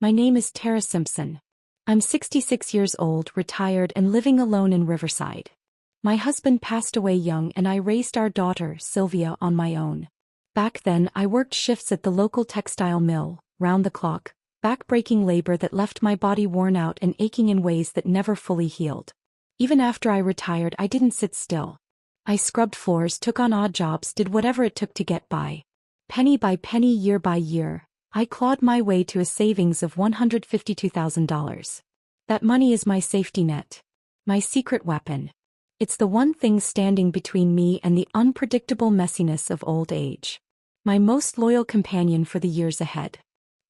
My name is Tara Simpson. I'm 66 years old, retired, and living alone in Riverside. My husband passed away young and I raised our daughter, Sylvia, on my own. Back then, I worked shifts at the local textile mill, round the clock, back-breaking labor that left my body worn out and aching in ways that never fully healed. Even after I retired, I didn't sit still. I scrubbed floors, took on odd jobs, did whatever it took to get by. Penny by penny, year by year, I clawed my way to a savings of $152,000. That money is my safety net. My secret weapon. It's the one thing standing between me and the unpredictable messiness of old age. My most loyal companion for the years ahead.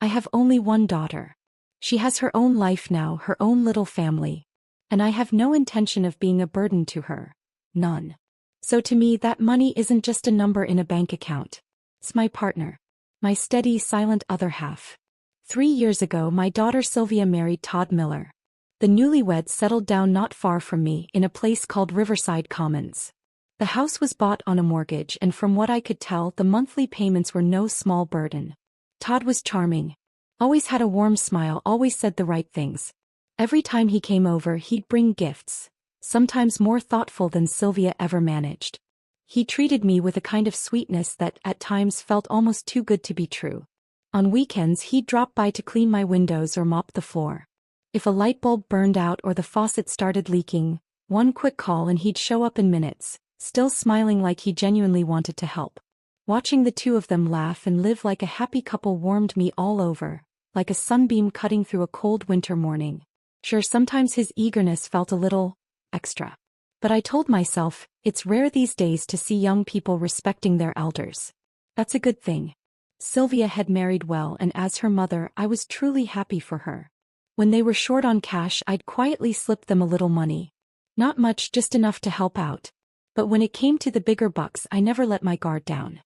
I have only one daughter. She has her own life now, her own little family. And I have no intention of being a burden to her. None. So to me, that money isn't just a number in a bank account. It's my partner. My steady, silent other half. 3 years ago, my daughter Sylvia married Todd Miller. The newlyweds settled down not far from me in a place called Riverside Commons. The house was bought on a mortgage, and from what I could tell, the monthly payments were no small burden. Todd was charming. Always had a warm smile, always said the right things. Every time he came over, he'd bring gifts, sometimes more thoughtful than Sylvia ever managed. He treated me with a kind of sweetness that at times felt almost too good to be true. On weekends, he'd drop by to clean my windows or mop the floor. If a light bulb burned out or the faucet started leaking, one quick call and he'd show up in minutes, still smiling like he genuinely wanted to help. Watching the two of them laugh and live like a happy couple warmed me all over, like a sunbeam cutting through a cold winter morning. Sure, sometimes his eagerness felt a little extra. But I told myself, it's rare these days to see young people respecting their elders. That's a good thing. Sylvia had married well, and as her mother, I was truly happy for her. When they were short on cash, I'd quietly slip them a little money. Not much, just enough to help out. But when it came to the bigger bucks, I never let my guard down.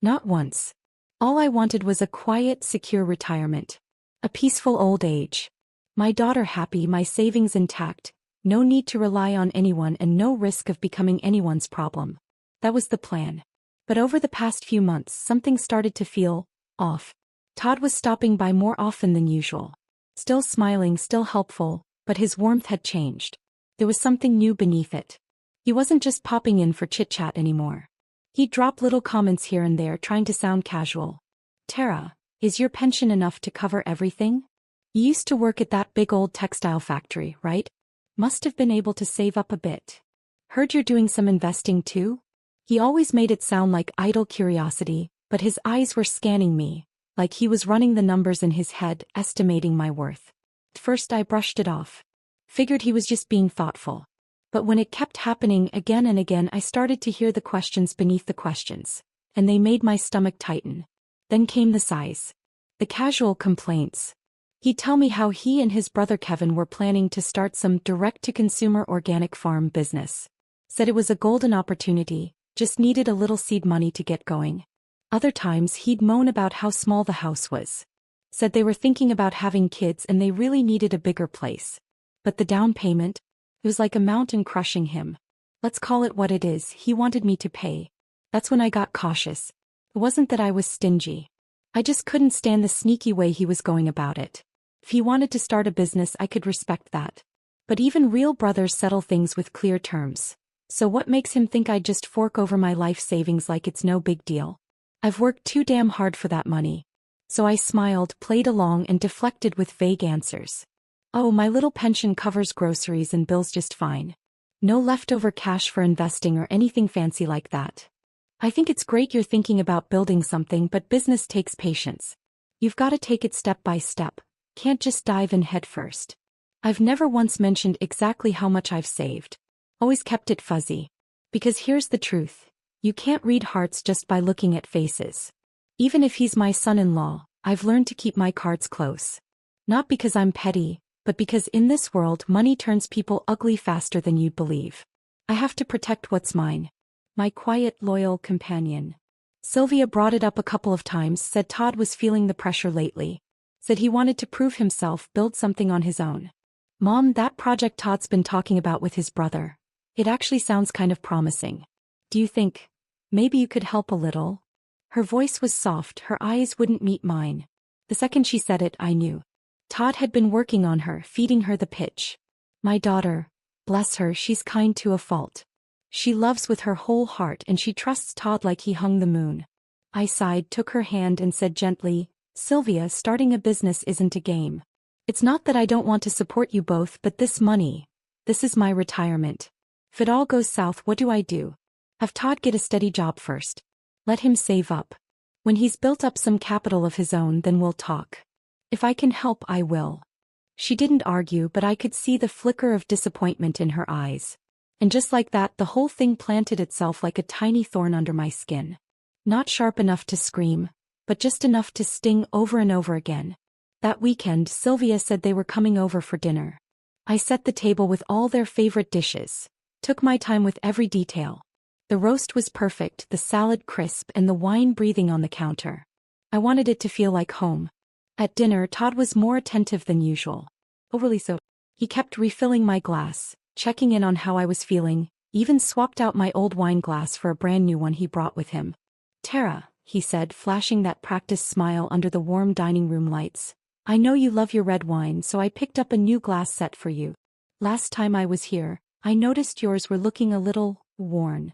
Not once. All I wanted was a quiet, secure retirement. A peaceful old age. My daughter happy, my savings intact, no need to rely on anyone and no risk of becoming anyone's problem. That was the plan. But over the past few months, something started to feel off. Todd was stopping by more often than usual. Still smiling, still helpful, but his warmth had changed. There was something new beneath it. He wasn't just popping in for chit-chat anymore. He'd drop little comments here and there, trying to sound casual. Tara, is your pension enough to cover everything? You used to work at that big old textile factory, right? Must have been able to save up a bit. Heard you're doing some investing too? He always made it sound like idle curiosity, but his eyes were scanning me, like he was running the numbers in his head, estimating my worth. At first I brushed it off. Figured he was just being thoughtful. But when it kept happening again and again, I started to hear the questions beneath the questions, and they made my stomach tighten. Then came the sighs. The casual complaints. He'd tell me how he and his brother Kevin were planning to start some direct-to-consumer organic farm business. Said it was a golden opportunity, just needed a little seed money to get going. Other times he'd moan about how small the house was. Said they were thinking about having kids and they really needed a bigger place. But the down payment? It was like a mountain crushing him. Let's call it what it is, he wanted me to pay. That's when I got cautious. It wasn't that I was stingy. I just couldn't stand the sneaky way he was going about it. If he wanted to start a business, I could respect that. But even real brothers settle things with clear terms. So what makes him think I'd just fork over my life savings like it's no big deal? I've worked too damn hard for that money. So I smiled, played along, and deflected with vague answers. Oh, my little pension covers groceries and bills just fine. No leftover cash for investing or anything fancy like that. I think it's great you're thinking about building something, but business takes patience. You've got to take it step by step. Can't just dive in head first. I've never once mentioned exactly how much I've saved. Always kept it fuzzy. Because here's the truth. You can't read hearts just by looking at faces. Even if he's my son-in-law, I've learned to keep my cards close. Not because I'm petty, but because in this world money turns people ugly faster than you'd believe. I have to protect what's mine. My quiet, loyal companion. Sylvia brought it up a couple of times, said Todd was feeling the pressure lately. Said he wanted to prove himself, build something on his own. Mom, that project Todd's been talking about with his brother. It actually sounds kind of promising. Do you think maybe you could help a little? Her voice was soft, her eyes wouldn't meet mine. The second she said it, I knew. Todd had been working on her, feeding her the pitch. My daughter, bless her, she's kind to a fault. She loves with her whole heart and she trusts Todd like he hung the moon. I sighed, took her hand and said gently, Sylvia, starting a business isn't a game. It's not that I don't want to support you both, but this money, this is my retirement. If it all goes south, what do I do? Have Todd get a steady job first. Let him save up. When he's built up some capital of his own, then we'll talk. If I can help, I will. She didn't argue, but I could see the flicker of disappointment in her eyes. And just like that, the whole thing planted itself like a tiny thorn under my skin. Not sharp enough to scream, but just enough to sting over and over again. That weekend, Sylvia said they were coming over for dinner. I set the table with all their favorite dishes. Took my time with every detail. The roast was perfect, the salad crisp, and the wine breathing on the counter. I wanted it to feel like home. At dinner, Todd was more attentive than usual. Overly so. He kept refilling my glass, checking in on how I was feeling, even swapped out my old wine glass for a brand new one he brought with him. Tara, he said, flashing that practiced smile under the warm dining room lights. I know you love your red wine, so I picked up a new glass set for you. Last time I was here, I noticed yours were looking a little worn.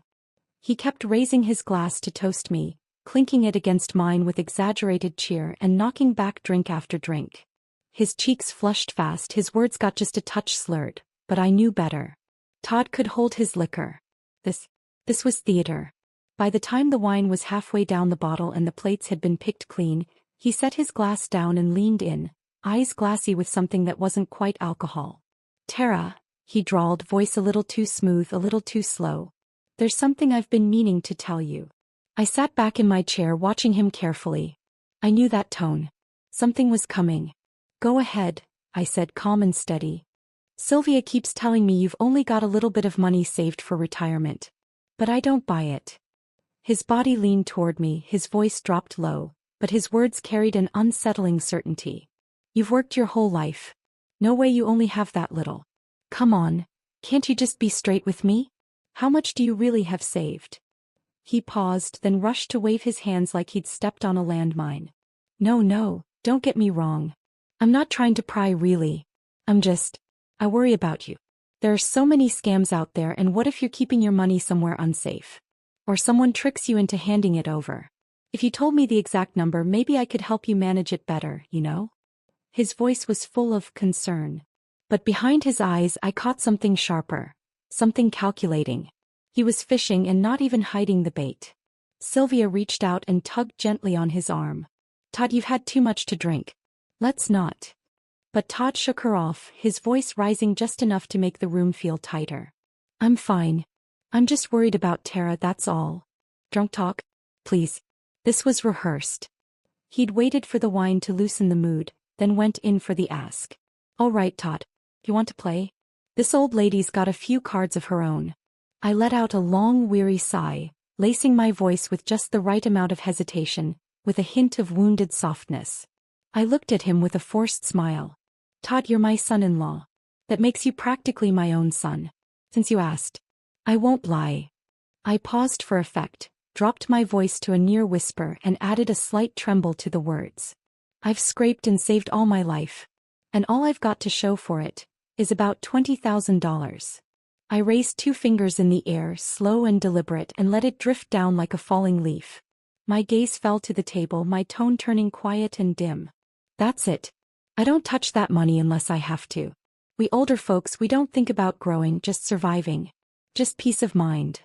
He kept raising his glass to toast me, clinking it against mine with exaggerated cheer and knocking back drink after drink. His cheeks flushed fast, his words got just a touch slurred, but I knew better. Todd could hold his liquor. This was theater. By the time the wine was halfway down the bottle and the plates had been picked clean, he set his glass down and leaned in, eyes glassy with something that wasn't quite alcohol. Tara, he drawled, voice a little too smooth, a little too slow. There's something I've been meaning to tell you. I sat back in my chair watching him carefully. I knew that tone. Something was coming. Go ahead, I said, calm and steady. Sylvia keeps telling me you've only got a little bit of money saved for retirement. But I don't buy it. His body leaned toward me, his voice dropped low, but his words carried an unsettling certainty. You've worked your whole life. No way you only have that little. Come on, can't you just be straight with me? How much do you really have saved? He paused, then rushed to wave his hands like he'd stepped on a landmine. No, don't get me wrong. I'm not trying to pry really. I worry about you. There are so many scams out there, and what if you're keeping your money somewhere unsafe? Or someone tricks you into handing it over? If you told me the exact number, maybe I could help you manage it better, you know? His voice was full of concern. But behind his eyes I caught something sharper. Something calculating. He was fishing and not even hiding the bait. Sylvia reached out and tugged gently on his arm. Todd, you've had too much to drink. Let's not. But Todd shook her off, his voice rising just enough to make the room feel tighter. I'm fine. I'm just worried about Tara, that's all. Drunk talk? Please. This was rehearsed. He'd waited for the wine to loosen the mood, then went in for the ask. All right, Todd. You want to play? This old lady's got a few cards of her own. I let out a long, weary sigh, lacing my voice with just the right amount of hesitation, with a hint of wounded softness. I looked at him with a forced smile. Todd, you're my son-in-law. That makes you practically my own son. Since you asked. I won't lie. I paused for effect, dropped my voice to a near whisper and added a slight tremble to the words. I've scraped and saved all my life. And all I've got to show for it is about $20,000. I raised 2 fingers in the air, slow and deliberate, and let it drift down like a falling leaf. My gaze fell to the table, my tone turning quiet and dim. That's it. I don't touch that money unless I have to. We older folks, we don't think about growing, just surviving. Just peace of mind.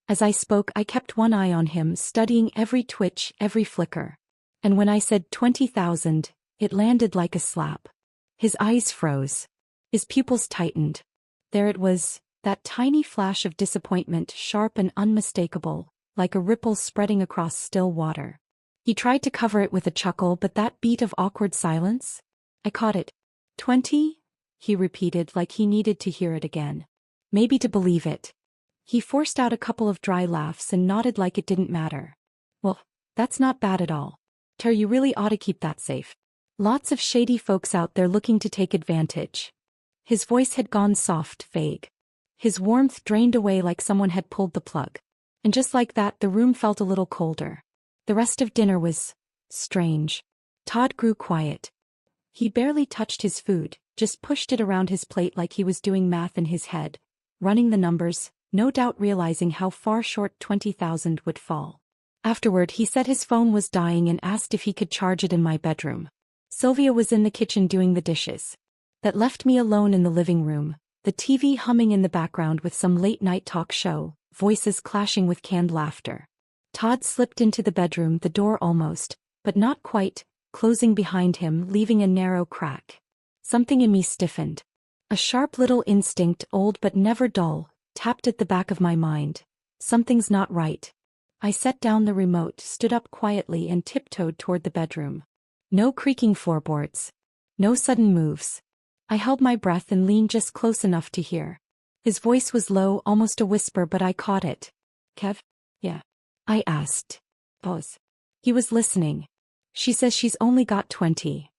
As I spoke, I kept one eye on him, studying every twitch, every flicker. And when I said 20,000, it landed like a slap. His eyes froze. His pupils tightened. There it was, that tiny flash of disappointment, sharp and unmistakable, like a ripple spreading across still water. He tried to cover it with a chuckle, but that beat of awkward silence? I caught it. 20? He repeated like he needed to hear it again. Maybe to believe it. He forced out a couple of dry laughs and nodded like it didn't matter. Well, that's not bad at all. Tara, you really ought to keep that safe. Lots of shady folks out there looking to take advantage. His voice had gone soft, vague. His warmth drained away like someone had pulled the plug. And just like that, the room felt a little colder. The rest of dinner was strange. Todd grew quiet. He barely touched his food, just pushed it around his plate like he was doing math in his head, running the numbers, no doubt realizing how far short 20,000 would fall. Afterward, he said his phone was dying and asked if he could charge it in my bedroom. Sylvia was in the kitchen doing the dishes. That left me alone in the living room, the TV humming in the background with some late-night talk show, voices clashing with canned laughter. Todd slipped into the bedroom, the door almost, but not quite, closing behind him, leaving a narrow crack. Something in me stiffened. A sharp little instinct, old but never dull, tapped at the back of my mind. Something's not right. I set down the remote, stood up quietly and tiptoed toward the bedroom. No creaking floorboards. No sudden moves. I held my breath and leaned just close enough to hear. His voice was low, almost a whisper, but I caught it. "Kev?" "Yeah." I asked. Pause. He was listening. "She says she's only got 20.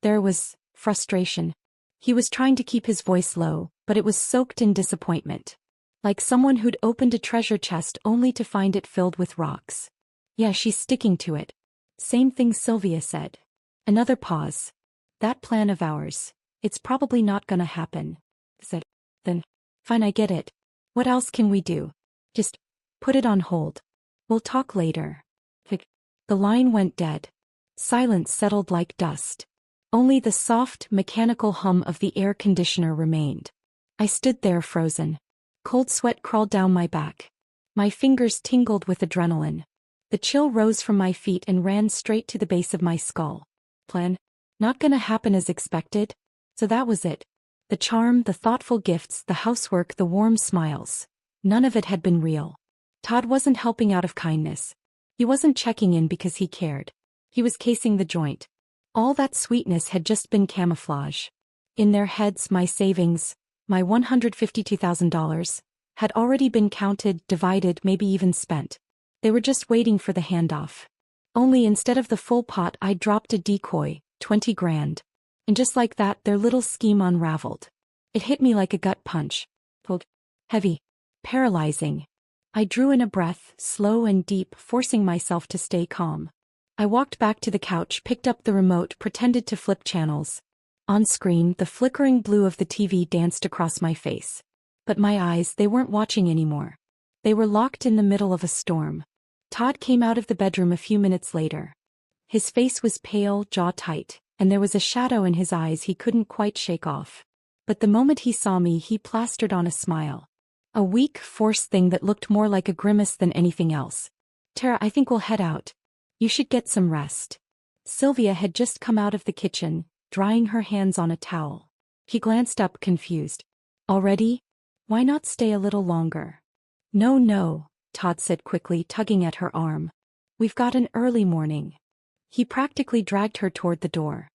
There was frustration. He was trying to keep his voice low, but it was soaked in disappointment. Like someone who'd opened a treasure chest only to find it filled with rocks. "Yeah, she's sticking to it." "Same thing Sylvia said." Another pause. "That plan of ours. It's probably not gonna happen." Said. "Then, fine, I get it. What else can we do? Just put it on hold. We'll talk later." The line went dead. Silence settled like dust. Only the soft, mechanical hum of the air conditioner remained. I stood there frozen. Cold sweat crawled down my back. My fingers tingled with adrenaline. The chill rose from my feet and ran straight to the base of my skull. Plan? Not gonna happen as expected? So that was it. The charm, the thoughtful gifts, the housework, the warm smiles. None of it had been real. Todd wasn't helping out of kindness. He wasn't checking in because he cared. He was casing the joint. All that sweetness had just been camouflage. In their heads, my savings, my $152,000, had already been counted, divided, maybe even spent. They were just waiting for the handoff. Only instead of the full pot, I dropped a decoy, 20 grand. And just like that, their little scheme unraveled. It hit me like a gut punch. Pulled. Heavy. Paralyzing. I drew in a breath, slow and deep, forcing myself to stay calm. I walked back to the couch, picked up the remote, pretended to flip channels. On screen, the flickering blue of the TV danced across my face. But my eyes, they weren't watching anymore. They were locked in the middle of a storm. Todd came out of the bedroom a few minutes later. His face was pale, jaw tight, and there was a shadow in his eyes he couldn't quite shake off. But the moment he saw me, he plastered on a smile. A weak, forced thing that looked more like a grimace than anything else. "Tara, I think we'll head out. You should get some rest." Sylvia had just come out of the kitchen, drying her hands on a towel. He glanced up, confused. "Already? Why not stay a little longer?" No, Todd said quickly, tugging at her arm. "We've got an early morning." He practically dragged her toward the door.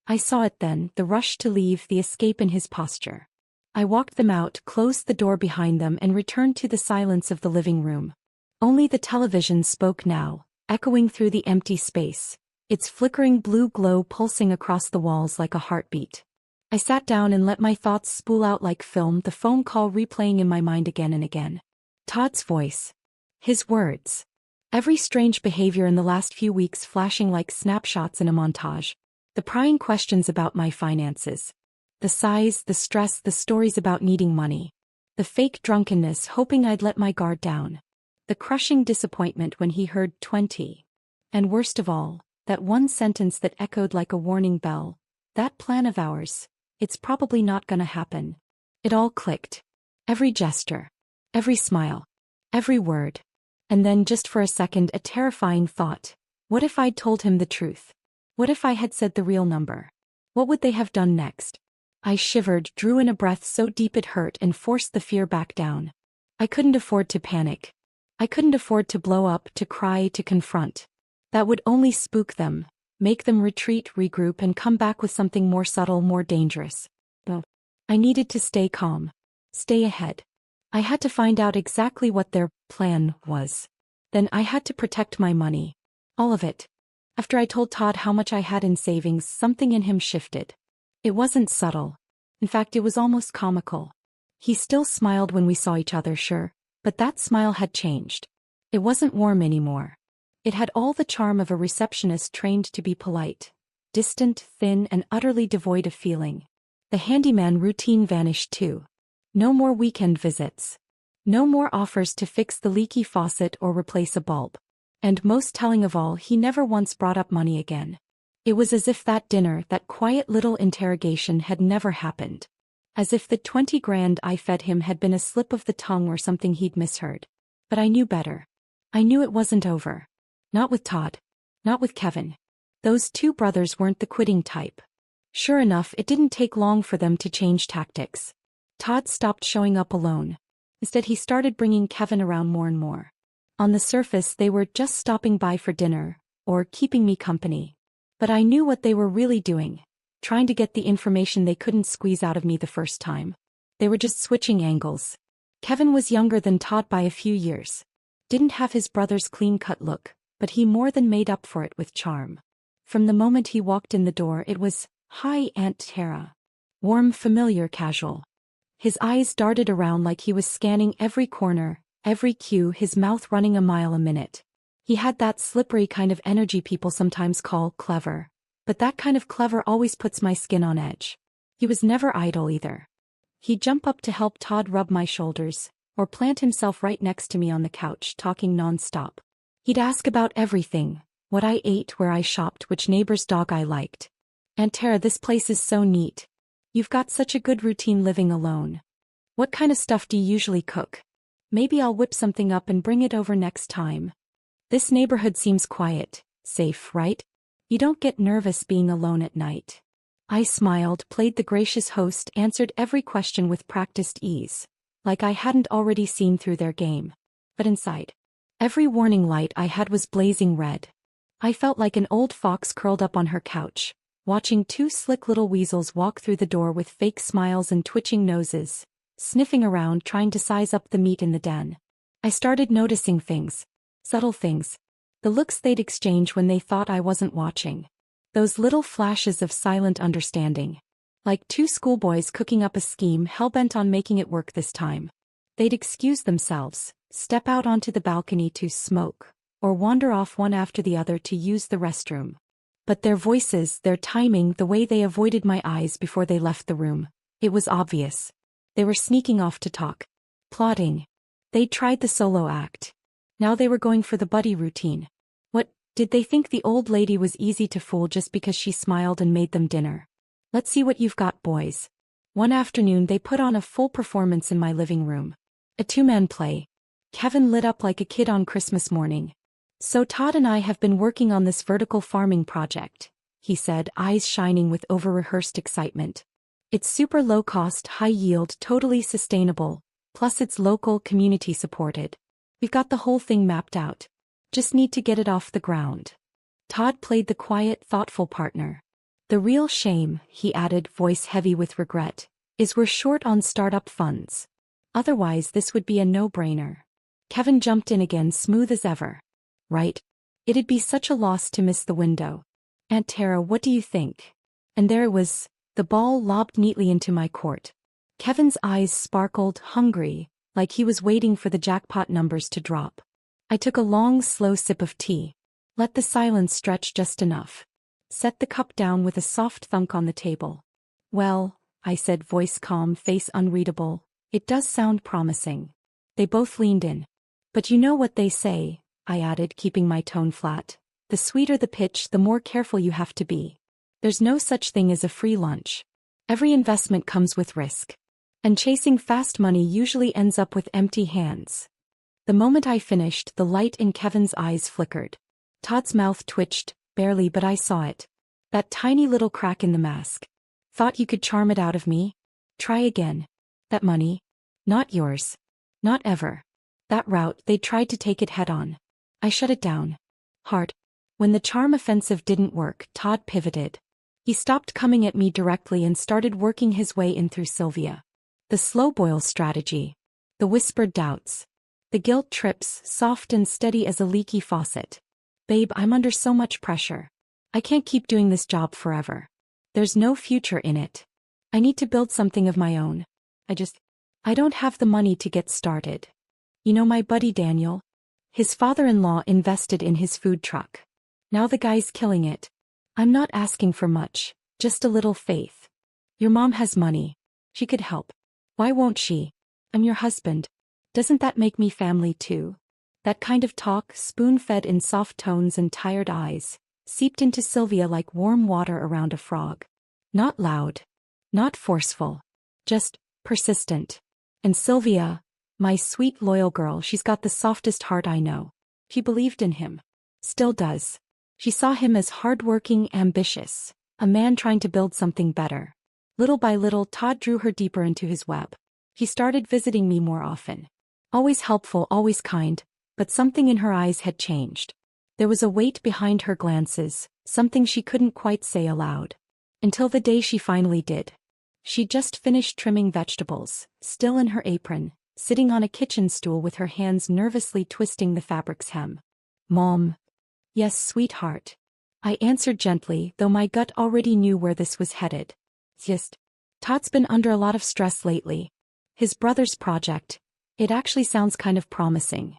I saw it then, the rush to leave, the escape in his posture. I walked them out, closed the door behind them, and returned to the silence of the living room. Only the television spoke now, echoing through the empty space, its flickering blue glow pulsing across the walls like a heartbeat. I sat down and let my thoughts spool out like film, the phone call replaying in my mind again and again. Todd's voice. His words. Every strange behavior in the last few weeks flashing like snapshots in a montage. The prying questions about my finances. The sighs, the stress, the stories about needing money. The fake drunkenness, hoping I'd let my guard down. The crushing disappointment when he heard 20. And worst of all, that one sentence that echoed like a warning bell. "That plan of ours. It's probably not gonna happen." It all clicked. Every gesture. Every smile. Every word. And then just for a second, a terrifying thought. What if I'd told him the truth? What if I had said the real number? What would they have done next? I shivered, drew in a breath so deep it hurt, and forced the fear back down. I couldn't afford to panic. I couldn't afford to blow up, to cry, to confront. That would only spook them, make them retreat, regroup, and come back with something more subtle, more dangerous. No. I needed to stay calm. Stay ahead. I had to find out exactly what their plan was. Then I had to protect my money. All of it. After I told Todd how much I had in savings, something in him shifted. It wasn't subtle. In fact, it was almost comical. He still smiled when we saw each other, sure, but that smile had changed. It wasn't warm anymore. It had all the charm of a receptionist trained to be polite. distant, thin, and utterly devoid of feeling. The handyman routine vanished too. No more weekend visits. No more offers to fix the leaky faucet or replace a bulb. And most telling of all, he never once brought up money again. It was as if that dinner, that quiet little interrogation, had never happened. As if the 20 grand I fed him had been a slip of the tongue or something he'd misheard. But I knew better. I knew it wasn't over. Not with Todd. Not with Kevin. Those two brothers weren't the quitting type. Sure enough, it didn't take long for them to change tactics. Todd stopped showing up alone. Instead, he started bringing Kevin around more and more. On the surface, they were just stopping by for dinner, or keeping me company. But I knew what they were really doing, trying to get the information they couldn't squeeze out of me the first time. They were just switching angles. Kevin was younger than Todd by a few years. Didn't have his brother's clean-cut look, but he more than made up for it with charm. From the moment he walked in the door, it was, "Hi, Aunt Tara." Warm, familiar, casual. His eyes darted around like he was scanning every corner, every cue, his mouth running a mile a minute. He had that slippery kind of energy people sometimes call clever. But that kind of clever always puts my skin on edge. He was never idle either. He'd jump up to help Todd rub my shoulders, or plant himself right next to me on the couch, talking non-stop. He'd ask about everything, what I ate, where I shopped, which neighbor's dog I liked. "Aunt Tara, this place is so neat. You've got such a good routine living alone. What kind of stuff do you usually cook? Maybe I'll whip something up and bring it over next time. This neighborhood seems quiet, safe, right? You don't get nervous being alone at night." I smiled, played the gracious host, answered every question with practiced ease, like I hadn't already seen through their game. But inside, every warning light I had was blazing red. I felt like an old fox curled up on her couch, watching two slick little weasels walk through the door with fake smiles and twitching noses, sniffing around trying to size up the meat in the den. I started noticing things. Subtle things. The looks they'd exchange when they thought I wasn't watching. Those little flashes of silent understanding. Like two schoolboys cooking up a scheme hell-bent on making it work this time. They'd excuse themselves, step out onto the balcony to smoke, or wander off one after the other to use the restroom. But their voices, their timing, the way they avoided my eyes before they left the room, it was obvious. They were sneaking off to talk. Plotting. They'd tried the solo act. Now they were going for the buddy routine. What, did they think the old lady was easy to fool just because she smiled and made them dinner? "Let's see what you've got, boys." One afternoon they put on a full performance in my living room. A two-man play. Kevin lit up like a kid on Christmas morning. "So Todd and I have been working on this vertical farming project," he said, eyes shining with over-rehearsed excitement. "It's super low-cost, high-yield, totally sustainable, plus it's local, community-supported. We've got the whole thing mapped out. Just need to get it off the ground." Todd played the quiet, thoughtful partner. "The real shame," he added, voice heavy with regret, "is we're short on startup funds. Otherwise this would be a no-brainer." Kevin jumped in again, smooth as ever. "Right. It'd be such a loss to miss the window. Aunt Tara, what do you think?" And there it was, the ball lobbed neatly into my court. Kevin's eyes sparkled, hungry, like he was waiting for the jackpot numbers to drop. I took a long, slow sip of tea. Let the silence stretch just enough. Set the cup down with a soft thunk on the table. "Well," I said, voice calm, face unreadable, "it does sound promising." They both leaned in. "But you know what they say," I added, keeping my tone flat. "The sweeter the pitch, the more careful you have to be. There's no such thing as a free lunch. Every investment comes with risk. And chasing fast money usually ends up with empty hands." The moment I finished, the light in Kevin's eyes flickered. Todd's mouth twitched, barely, but I saw it. That tiny little crack in the mask. "Thought you could charm it out of me? Try again. That money? Not yours. Not ever." That route, they tried to take it head-on. I shut it down. Hard. When the charm offensive didn't work, Todd pivoted. He stopped coming at me directly and started working his way in through Sylvia. The slow boil strategy. The whispered doubts. The guilt trips, soft and steady as a leaky faucet. "Babe, I'm under so much pressure. I can't keep doing this job forever. There's no future in it. I need to build something of my own. I don't have the money to get started. You know my buddy Daniel? His father-in-law invested in his food truck. Now the guy's killing it. I'm not asking for much, just a little faith. Your mom has money. She could help. Why won't she? I'm your husband. Doesn't that make me family too? That kind of talk, spoon-fed in soft tones and tired eyes, seeped into Sylvia like warm water around a frog. Not loud. Not forceful. Just persistent. And Sylvia, my sweet loyal girl, she's got the softest heart I know. She believed in him. Still does. She saw him as hardworking, ambitious, a man trying to build something better. Little by little, Todd drew her deeper into his web. He started visiting me more often. Always helpful, always kind, but something in her eyes had changed. There was a weight behind her glances, something she couldn't quite say aloud. Until the day she finally did. She'd just finished trimming vegetables, still in her apron, sitting on a kitchen stool with her hands nervously twisting the fabric's hem. Mom. Yes, sweetheart. I answered gently, though my gut already knew where this was headed. Just. Todd's been under a lot of stress lately. His brother's project. It actually sounds kind of promising.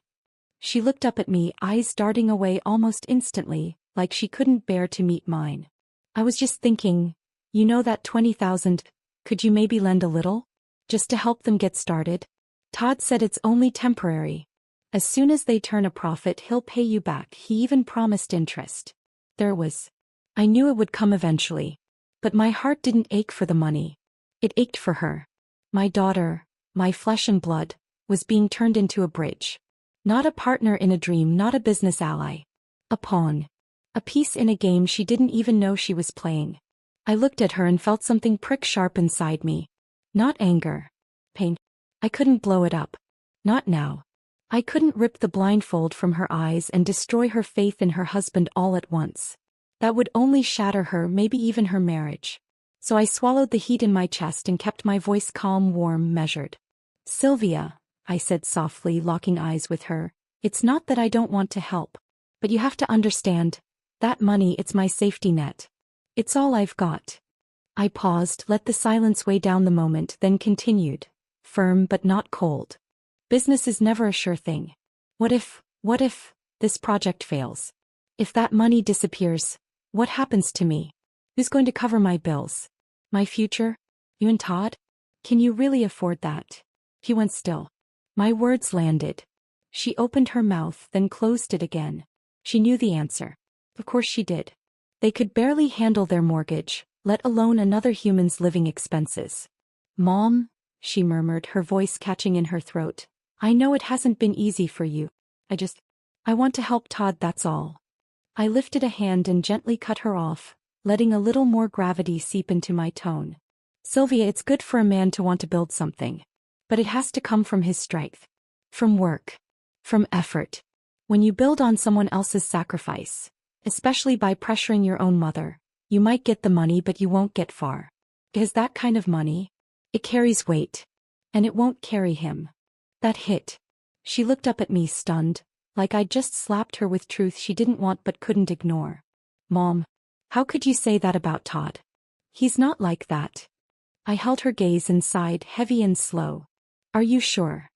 She looked up at me, eyes darting away almost instantly, like she couldn't bear to meet mine. I was just thinking, you know that 20,000, could you maybe lend a little? Just to help them get started? Todd said it's only temporary. As soon as they turn a profit, he'll pay you back. He even promised interest. There was. I knew it would come eventually. But my heart didn't ache for the money. It ached for her. My daughter, my flesh and blood, was being turned into a bridge. Not a partner in a dream, not a business ally. A pawn. A piece in a game she didn't even know she was playing. I looked at her and felt something prick sharp inside me. Not anger. Pain. I couldn't blow it up. Not now. I couldn't rip the blindfold from her eyes and destroy her faith in her husband all at once. That would only shatter her, maybe even her marriage. So I swallowed the heat in my chest and kept my voice calm, warm, measured. Sylvia, I said softly, locking eyes with her, it's not that I don't want to help. But you have to understand, that money, it's my safety net. It's all I've got. I paused, let the silence weigh down the moment, then continued, firm but not cold. Business is never a sure thing. What if this project fails? If that money disappears, what happens to me? Who's going to cover my bills? My future? You and Todd? Can you really afford that? He went still. My words landed. She opened her mouth, then closed it again. She knew the answer. Of course she did. They could barely handle their mortgage, let alone another human's living expenses. Mom, she murmured, her voice catching in her throat. I know it hasn't been easy for you. I want to help Todd, that's all. I lifted a hand and gently cut her off, letting a little more gravity seep into my tone. Sylvia, it's good for a man to want to build something. But it has to come from his strength. From work. From effort. When you build on someone else's sacrifice, especially by pressuring your own mother, you might get the money but you won't get far. Because that kind of money, it carries weight. And it won't carry him. That hit. She looked up at me stunned, like I'd just slapped her with truth she didn't want but couldn't ignore. Mom, how could you say that about Todd? He's not like that. I held her gaze and sighed, heavy and slow. Are you sure?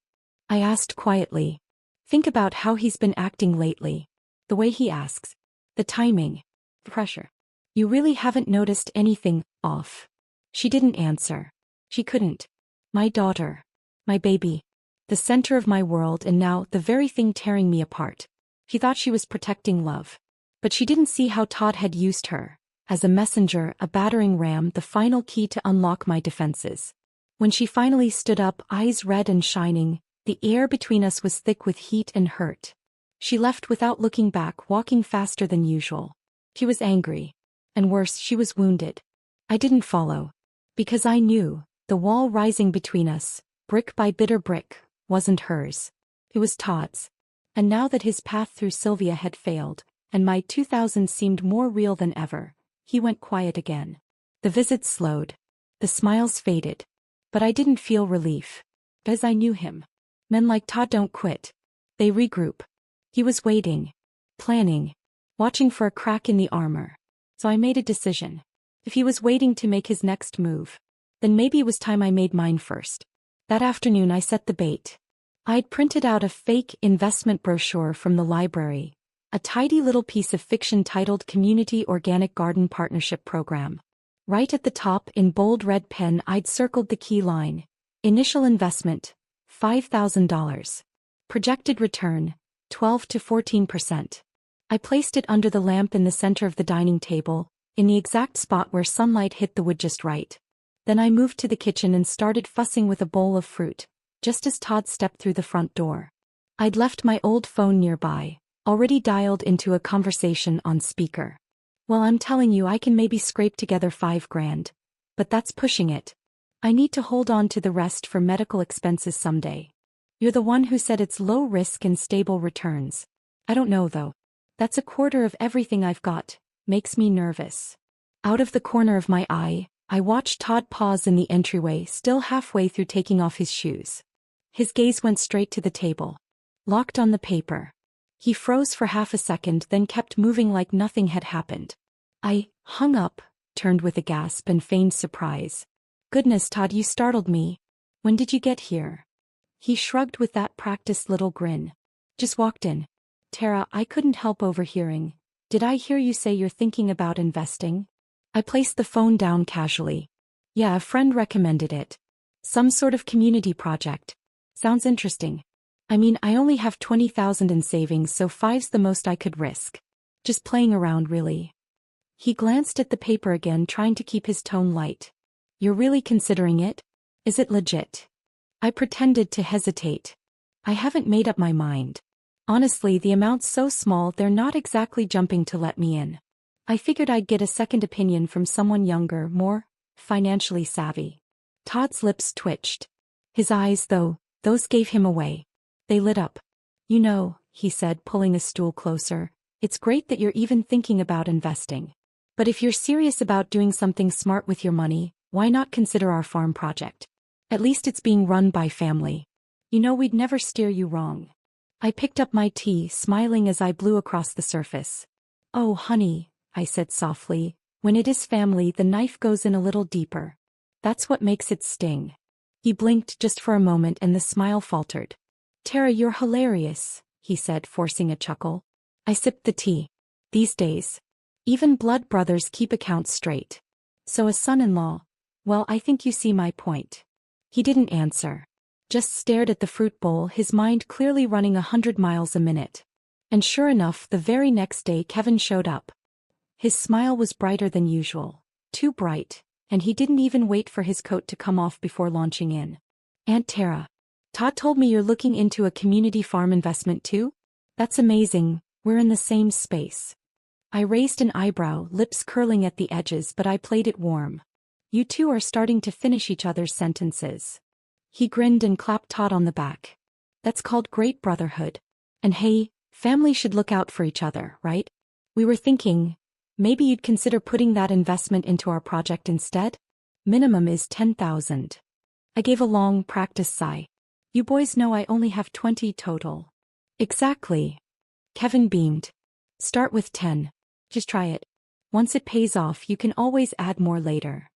I asked quietly. Think about how he's been acting lately. The way he asks. The timing. The pressure. You really haven't noticed anything off? She didn't answer. She couldn't. My daughter. My baby. The center of my world, and now the very thing tearing me apart. She thought she was protecting love. But she didn't see how Todd had used her. As a messenger, a battering ram, the final key to unlock my defenses. When she finally stood up, eyes red and shining, the air between us was thick with heat and hurt. She left without looking back, walking faster than usual. She was angry. And worse, she was wounded. I didn't follow. Because I knew, the wall rising between us, brick by bitter brick, wasn't hers. It was Todd's. And now that his path through Sylvia had failed, and my 2000 seemed more real than ever, he went quiet again. The visits slowed. The smiles faded. But I didn't feel relief. Because I knew him. Men like Todd don't quit. They regroup. He was waiting. Planning. Watching for a crack in the armor. So I made a decision. If he was waiting to make his next move, then maybe it was time I made mine first. That afternoon I set the bait. I'd printed out a fake investment brochure from the library. A tidy little piece of fiction titled Community Organic Garden Partnership Program. Right at the top in bold red pen I'd circled the key line. Initial investment, $5,000. Projected return, 12 to 14%. I placed it under the lamp in the center of the dining table, in the exact spot where sunlight hit the wood just right. Then I moved to the kitchen and started fussing with a bowl of fruit, just as Todd stepped through the front door. I'd left my old phone nearby, already dialed into a conversation on speaker. Well, I'm telling you I can maybe scrape together $5,000, but that's pushing it. I need to hold on to the rest for medical expenses someday. You're the one who said it's low risk and stable returns. I don't know though. That's a quarter of everything I've got, makes me nervous. Out of the corner of my eye, I watched Todd pause in the entryway, still halfway through taking off his shoes. His gaze went straight to the table. Locked on the paper. He froze for half a second, then kept moving like nothing had happened. I hung up, turned with a gasp and feigned surprise. Goodness, Todd, you startled me. When did you get here? He shrugged with that practiced little grin. Just walked in. Tara, I couldn't help overhearing. Did I hear you say you're thinking about investing? I placed the phone down casually. Yeah, a friend recommended it. Some sort of community project. Sounds interesting. I mean, I only have $20,000 in savings, so $5's the most I could risk. Just playing around, really. He glanced at the paper again, trying to keep his tone light. You're really considering it? Is it legit? I pretended to hesitate. I haven't made up my mind. Honestly, the amount's so small they're not exactly jumping to let me in. I figured I'd get a second opinion from someone younger, more financially savvy. Todd's lips twitched. His eyes, though, those gave him away. They lit up. You know, he said, pulling a stool closer, it's great that you're even thinking about investing. But if you're serious about doing something smart with your money, why not consider our farm project? At least it's being run by family. You know, we'd never steer you wrong. I picked up my tea, smiling as I blew across the surface. Oh, honey, I said softly, when it is family, the knife goes in a little deeper. That's what makes it sting. He blinked just for a moment and the smile faltered. Tara, you're hilarious, he said, forcing a chuckle. I sipped the tea. These days, even blood brothers keep accounts straight. So a son-in-law, well, I think you see my point. He didn't answer. Just stared at the fruit bowl, his mind clearly running 100 miles a minute. And sure enough, the very next day Kevin showed up. His smile was brighter than usual. Too bright, and he didn't even wait for his coat to come off before launching in. Aunt Tara. Todd told me you're looking into a community farm investment too? That's amazing, we're in the same space. I raised an eyebrow, lips curling at the edges, but I played it warm. You two are starting to finish each other's sentences. He grinned and clapped Todd on the back. That's called great brotherhood. And hey, family should look out for each other, right? We were thinking, maybe you'd consider putting that investment into our project instead? Minimum is $10,000. I gave a long, practiced sigh. You boys know I only have 20 total. Exactly. Kevin beamed. Start with 10. Just try it. Once it pays off, you can always add more later.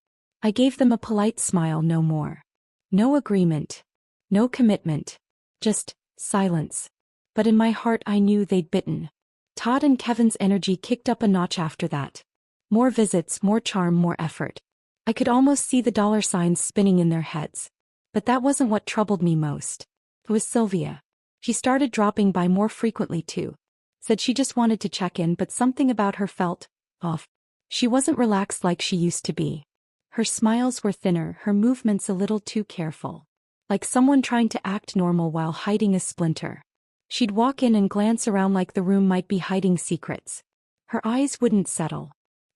I gave them a polite smile, no more. No agreement. No commitment. Just silence. But in my heart I knew they'd bitten. Todd and Kevin's energy kicked up a notch after that. More visits, more charm, more effort. I could almost see the dollar signs spinning in their heads. But that wasn't what troubled me most. It was Sylvia. She started dropping by more frequently too. Said she just wanted to check in, but something about her felt off. She wasn't relaxed like she used to be. Her smiles were thinner, her movements a little too careful. Like someone trying to act normal while hiding a splinter. She'd walk in and glance around like the room might be hiding secrets. Her eyes wouldn't settle.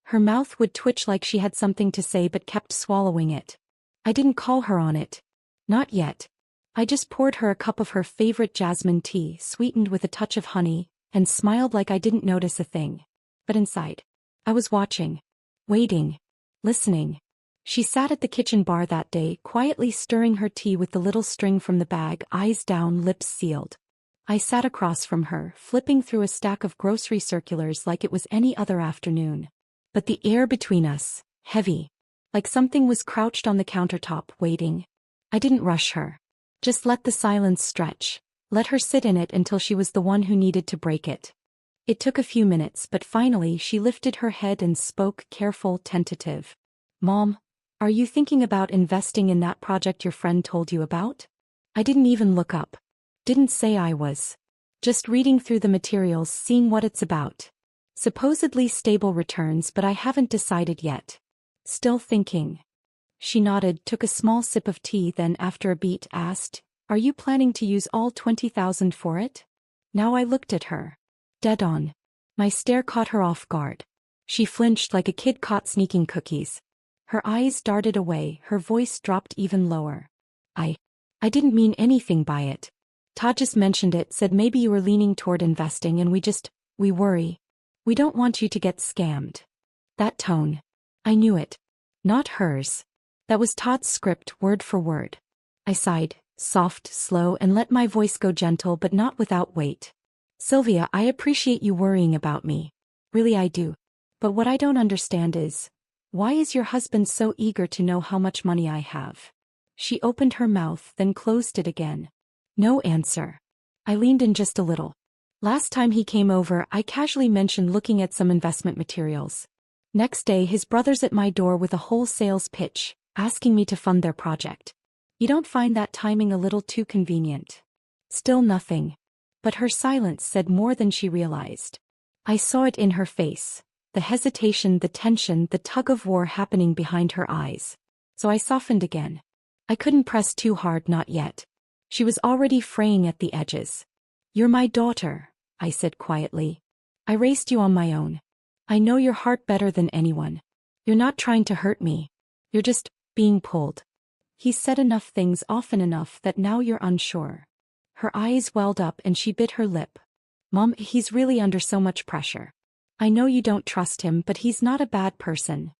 Her mouth would twitch like she had something to say but kept swallowing it. I didn't call her on it. Not yet. I just poured her a cup of her favorite jasmine tea, sweetened with a touch of honey, and smiled like I didn't notice a thing. But inside, I was watching, waiting, listening. She sat at the kitchen bar that day, quietly stirring her tea with the little string from the bag, eyes down, lips sealed. I sat across from her, flipping through a stack of grocery circulars like it was any other afternoon. But the air between us, heavy. Like something was crouched on the countertop, waiting. I didn't rush her. Just let the silence stretch. Let her sit in it until she was the one who needed to break it. It took a few minutes, but finally she lifted her head and spoke, careful, tentative. Mom, are you thinking about investing in that project your friend told you about? I didn't even look up. Didn't say I was. Just reading through the materials, seeing what it's about. Supposedly stable returns, but I haven't decided yet. Still thinking. She nodded, took a small sip of tea, then after a beat asked, Are you planning to use all 20,000 for it? Now I looked at her. Dead on. My stare caught her off guard. She flinched like a kid caught sneaking cookies. Her eyes darted away, her voice dropped even lower. I didn't mean anything by it. Todd just mentioned it, said maybe you were leaning toward investing and we worry. We don't want you to get scammed. That tone. I knew it. Not hers. That was Todd's script, word for word. I sighed, soft, slow, and let my voice go gentle but not without weight. Sylvia, I appreciate you worrying about me. Really I do. But what I don't understand is, why is your husband so eager to know how much money I have? She opened her mouth, then closed it again. No answer. I leaned in just a little. Last time he came over, I casually mentioned looking at some investment materials. Next day, his brother's at my door with a whole sales pitch, asking me to fund their project. You don't find that timing a little too convenient? Still nothing. But her silence said more than she realized. I saw it in her face, the hesitation, the tension, the tug-of-war happening behind her eyes. So I softened again. I couldn't press too hard, not yet. She was already fraying at the edges. You're my daughter, I said quietly. I raised you on my own. I know your heart better than anyone. You're not trying to hurt me. You're just being pulled. He's said enough things often enough that now you're unsure. Her eyes welled up and she bit her lip. Mom, he's really under so much pressure. I know you don't trust him, but he's not a bad person.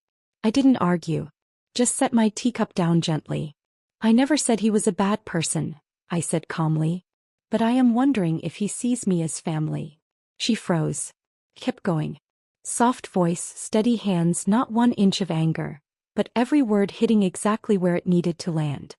I didn't argue. Just set my teacup down gently. I never said he was a bad person, I said calmly. But I am wondering if he sees me as family. She froze. Kept going. Soft voice, steady hands, not 1 inch of anger, but every word hitting exactly where it needed to land.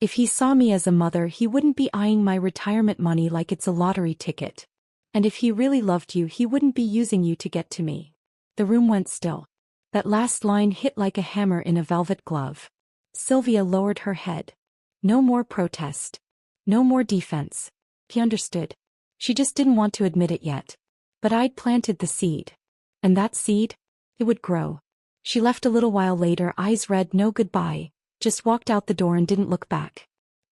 If he saw me as a mother, he wouldn't be eyeing my retirement money like it's a lottery ticket. And if he really loved you, he wouldn't be using you to get to me. The room went still. That last line hit like a hammer in a velvet glove. Sylvia lowered her head. No more protest. No more defense. He understood. She just didn't want to admit it yet. But I'd planted the seed. And that seed? It would grow. She left a little while later, eyes red, no goodbye, just walked out the door and didn't look back.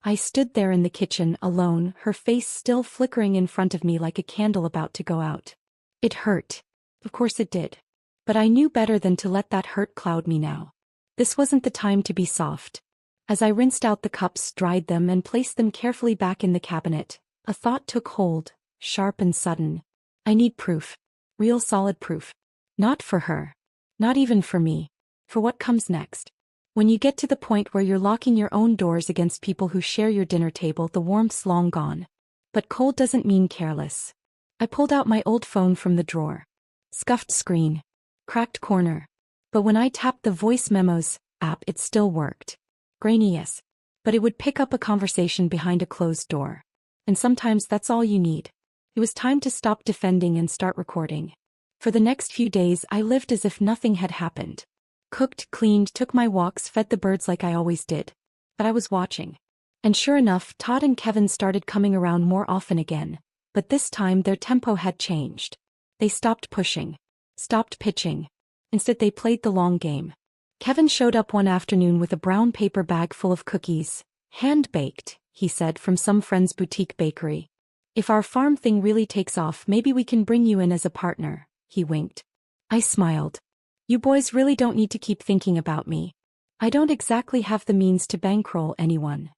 I stood there in the kitchen, alone, her face still flickering in front of me like a candle about to go out. It hurt. Of course it did. But I knew better than to let that hurt cloud me now. This wasn't the time to be soft. As I rinsed out the cups, dried them, and placed them carefully back in the cabinet, a thought took hold, sharp and sudden. I need proof. Real solid proof. Not for her. Not even for me. For what comes next. When you get to the point where you're locking your own doors against people who share your dinner table, the warmth's long gone. But cold doesn't mean careless. I pulled out my old phone from the drawer. Scuffed screen. Cracked corner. But when I tapped the voice memos app, it still worked. Grainy, yes. But it would pick up a conversation behind a closed door. And sometimes that's all you need. It was time to stop defending and start recording. For the next few days, I lived as if nothing had happened. Cooked, cleaned, took my walks, fed the birds like I always did. But I was watching. And sure enough, Todd and Kevin started coming around more often again. But this time their tempo had changed. They stopped pushing. Stopped pitching. Instead they played the long game. Kevin showed up one afternoon with a brown paper bag full of cookies. Hand-baked, he said, from some friend's boutique bakery. If our farm thing really takes off, maybe we can bring you in as a partner, he winked. I smiled. You boys really don't need to keep thinking about me. I don't exactly have the means to bankroll anyone.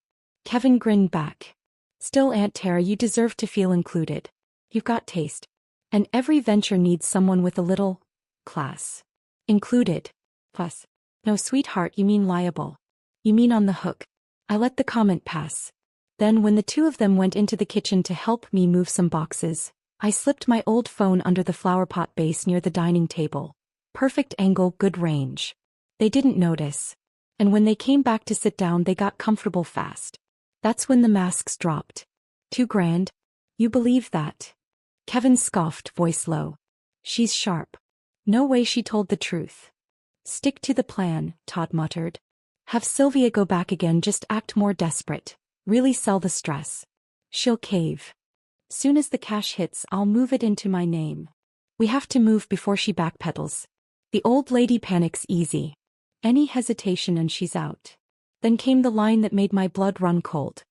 Kevin grinned back. Still, Aunt Tara, you deserve to feel included. You've got taste. And every venture needs someone with a little class. Included. Plus. No, sweetheart, you mean liable. You mean on the hook. I let the comment pass. Then when the two of them went into the kitchen to help me move some boxes, I slipped my old phone under the flowerpot base near the dining table. Perfect angle, good range. They didn't notice. And when they came back to sit down, they got comfortable fast. That's when the masks dropped. $2,000? You believe that? Kevin scoffed, voice low. She's sharp. No way she told the truth. Stick to the plan, Todd muttered. Have Sylvia go back again, just act more desperate. Really sell the stress. She'll cave. Soon as the cash hits, I'll move it into my name. We have to move before she backpedals. The old lady panics easy. Any hesitation and she's out. Then came the line that made my blood run cold.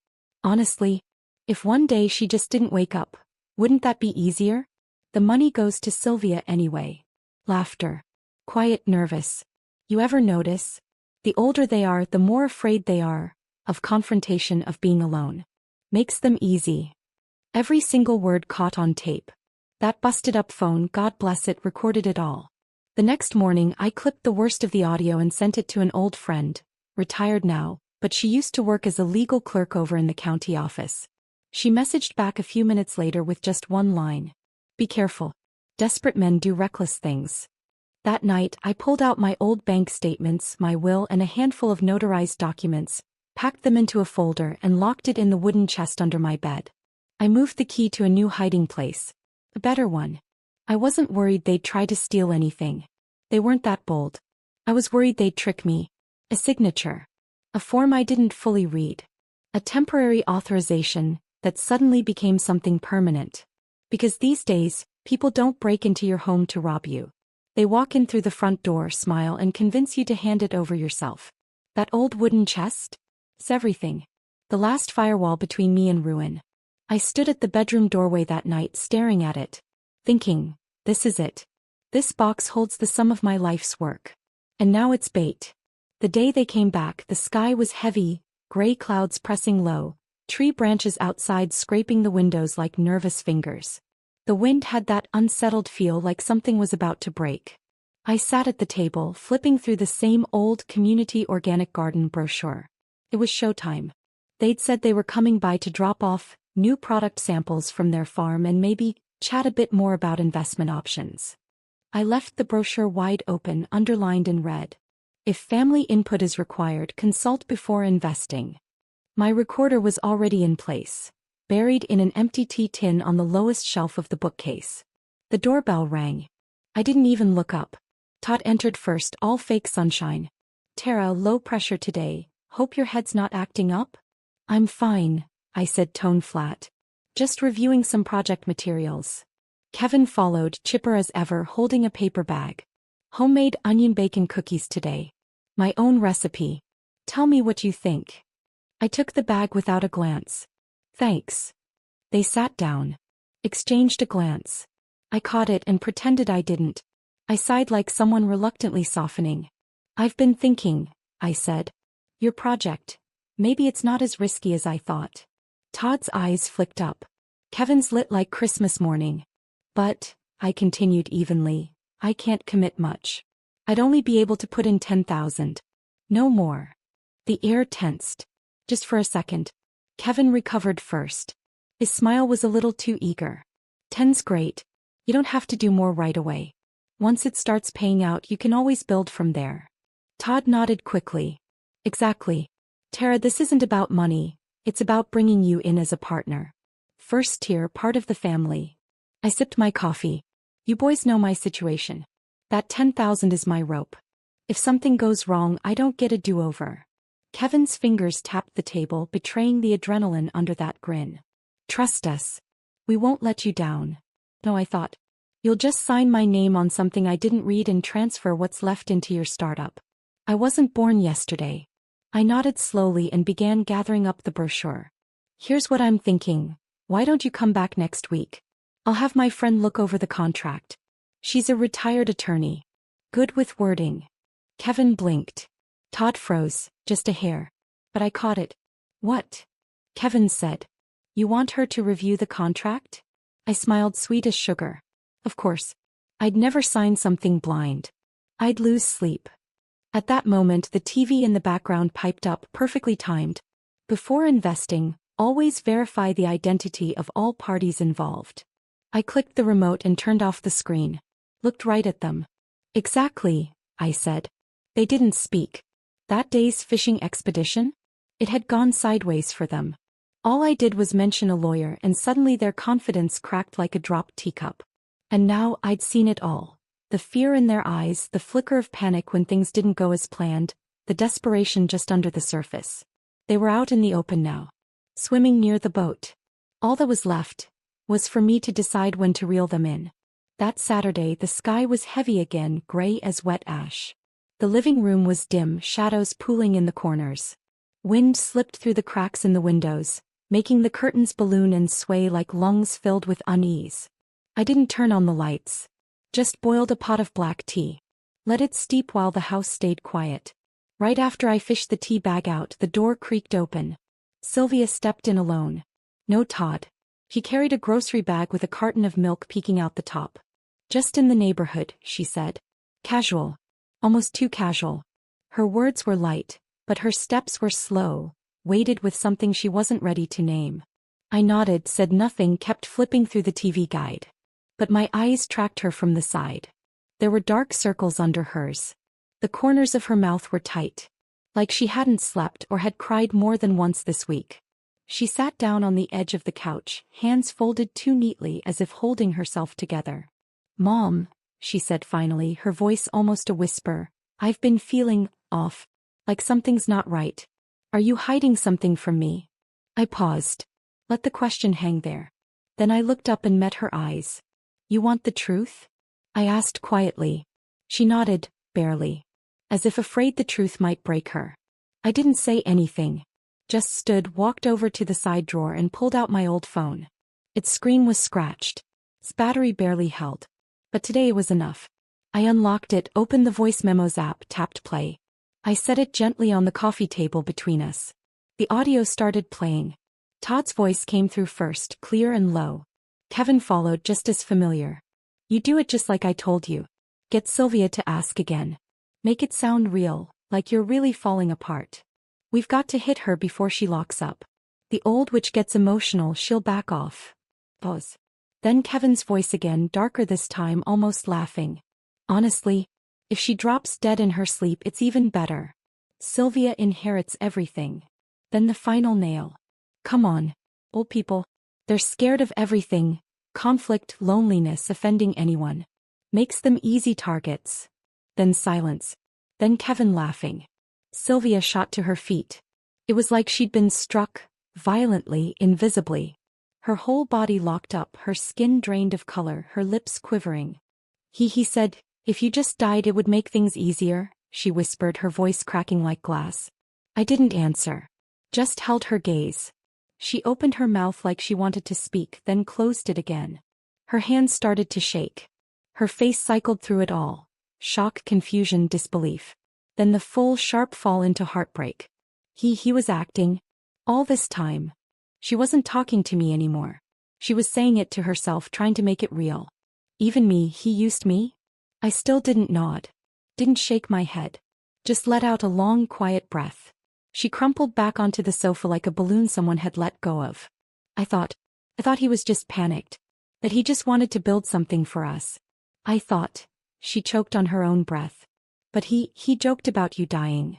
Honestly, if one day she just didn't wake up, wouldn't that be easier? The money goes to Sylvia anyway. Laughter. Quiet, nervous. You ever notice? The older they are, the more afraid they are of confrontation, of being alone. Makes them easy. Every single word caught on tape. That busted up phone, God bless it, recorded it all. The next morning I clipped the worst of the audio and sent it to an old friend, retired now, but she used to work as a legal clerk over in the county office. She messaged back a few minutes later with just one line. Be careful. Desperate men do reckless things. That night I pulled out my old bank statements, my will, and a handful of notarized documents, packed them into a folder and locked it in the wooden chest under my bed. I moved the key to a new hiding place. A better one. I wasn't worried they'd try to steal anything. They weren't that bold. I was worried they'd trick me. A signature. A form I didn't fully read. A temporary authorization that suddenly became something permanent. Because these days, people don't break into your home to rob you. They walk in through the front door, smile, and convince you to hand it over yourself. That old wooden chest? It's everything. The last firewall between me and ruin. I stood at the bedroom doorway that night staring at it, thinking, this is it. This box holds the sum of my life's work. And now it's bait. The day they came back, the sky was heavy, gray clouds pressing low, tree branches outside scraping the windows like nervous fingers. The wind had that unsettled feel, like something was about to break. I sat at the table, flipping through the same old community organic garden brochure. It was showtime. They'd said they were coming by to drop off new product samples from their farm and maybe chat a bit more about investment options. I left the brochure wide open, underlined in red. If family input is required, consult before investing. My recorder was already in place, buried in an empty tea tin on the lowest shelf of the bookcase. The doorbell rang. I didn't even look up. Todd entered first, all fake sunshine. Tara, low pressure today. Hope your head's not acting up? I'm fine, I said, tone flat. Just reviewing some project materials. Kevin followed, chipper as ever, holding a paper bag. Homemade onion bacon cookies today. My own recipe. Tell me what you think. I took the bag without a glance. Thanks. They sat down. Exchanged a glance. I caught it and pretended I didn't. I sighed like someone reluctantly softening. I've been thinking, I said. Your project. Maybe it's not as risky as I thought. Todd's eyes flicked up. Kevin's lit like Christmas morning. But, I continued evenly, I can't commit much. I'd only be able to put in 10,000. No more. The air tensed. Just for a second. Kevin recovered first. His smile was a little too eager. 10's great. You don't have to do more right away. Once it starts paying out, you can always build from there. Todd nodded quickly. Exactly. Tara, this isn't about money. It's about bringing you in as a partner. First tier, part of the family. I sipped my coffee. You boys know my situation. That 10,000 is my rope. If something goes wrong, I don't get a do-over. Kevin's fingers tapped the table, betraying the adrenaline under that grin. Trust us. We won't let you down. No, I thought. You'll just sign my name on something I didn't read and transfer what's left into your startup. I wasn't born yesterday. I nodded slowly and began gathering up the brochure. Here's what I'm thinking. Why don't you come back next week? I'll have my friend look over the contract. She's a retired attorney. Good with wording. Kevin blinked. Todd froze, just a hair. But I caught it. What? Kevin said. You want her to review the contract? I smiled, sweet as sugar. Of course. I'd never sign something blind. I'd lose sleep. At that moment, the TV in the background piped up, perfectly timed. Before investing, always verify the identity of all parties involved. I clicked the remote and turned off the screen. Looked right at them. Exactly, I said. They didn't speak. That day's fishing expedition? It had gone sideways for them. All I did was mention a lawyer and suddenly their confidence cracked like a dropped teacup. And now I'd seen it all. The fear in their eyes, the flicker of panic when things didn't go as planned, the desperation just under the surface. They were out in the open now, swimming near the boat. All that was left was for me to decide when to reel them in. That Saturday the sky was heavy again, gray as wet ash. The living room was dim, shadows pooling in the corners. Wind slipped through the cracks in the windows, making the curtains balloon and sway like lungs filled with unease. I didn't turn on the lights. Just boiled a pot of black tea. Let it steep while the house stayed quiet. Right after I fished the tea bag out, the door creaked open. Sylvia stepped in alone. No Todd. He carried a grocery bag with a carton of milk peeking out the top. Just in the neighborhood, she said. Casual. Almost too casual. Her words were light, but her steps were slow, weighted with something she wasn't ready to name. I nodded, said nothing, kept flipping through the TV guide. But my eyes tracked her from the side. There were dark circles under hers. The corners of her mouth were tight. Like she hadn't slept or had cried more than once this week. She sat down on the edge of the couch, hands folded too neatly as if holding herself together. Mom, she said finally, her voice almost a whisper, I've been feeling off, like something's not right. Are you hiding something from me? I paused. Let the question hang there. Then I looked up and met her eyes. You want the truth? I asked quietly. She nodded, barely. As if afraid the truth might break her. I didn't say anything. Just stood, walked over to the side drawer and pulled out my old phone. Its screen was scratched. Its battery barely held. But today was enough. I unlocked it, opened the voice memos app, tapped play. I set it gently on the coffee table between us. The audio started playing. Todd's voice came through first, clear and low. Kevin followed, just as familiar. You do it just like I told you. Get Sylvia to ask again. Make it sound real, like you're really falling apart. We've got to hit her before she locks up. The old witch gets emotional, she'll back off. Pause. Then Kevin's voice again, darker this time, almost laughing. Honestly, if she drops dead in her sleep, it's even better. Sylvia inherits everything. Then the final nail. Come on, old people. They're scared of everything. Conflict, loneliness, offending anyone. Makes them easy targets. Then silence. Then Kevin laughing. Sylvia shot to her feet. It was like she'd been struck, violently, invisibly. Her whole body locked up, her skin drained of color, her lips quivering. He said, if you just died it would make things easier, she whispered, her voice cracking like glass. I didn't answer. Just held her gaze. She opened her mouth like she wanted to speak, then closed it again. Her hands started to shake. Her face cycled through it all. Shock, confusion, disbelief. Then the full, sharp fall into heartbreak. He was acting. All this time. She wasn't talking to me anymore. She was saying it to herself, trying to make it real. Even me, he used me? I still didn't nod. Didn't shake my head. Just let out a long, quiet breath. She crumpled back onto the sofa like a balloon someone had let go of. I thought he was just panicked. That he just wanted to build something for us. I thought. She choked on her own breath. But he joked about you dying.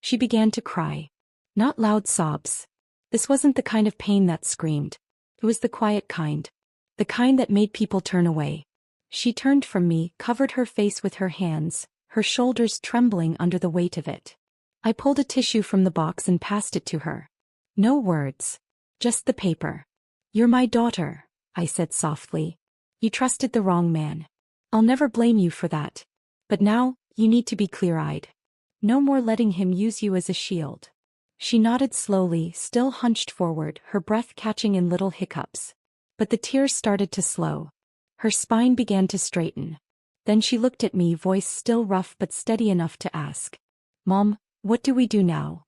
She began to cry. Not loud sobs. This wasn't the kind of pain that screamed. It was the quiet kind. The kind that made people turn away. She turned from me, covered her face with her hands, her shoulders trembling under the weight of it. I pulled a tissue from the box and passed it to her. No words. Just the paper. You're my daughter, I said softly. You trusted the wrong man. I'll never blame you for that. But now, you need to be clear-eyed. No more letting him use you as a shield. She nodded slowly, still hunched forward, her breath catching in little hiccups. But the tears started to slow. Her spine began to straighten. Then she looked at me, voice still rough but steady enough to ask. Mom, what do we do now?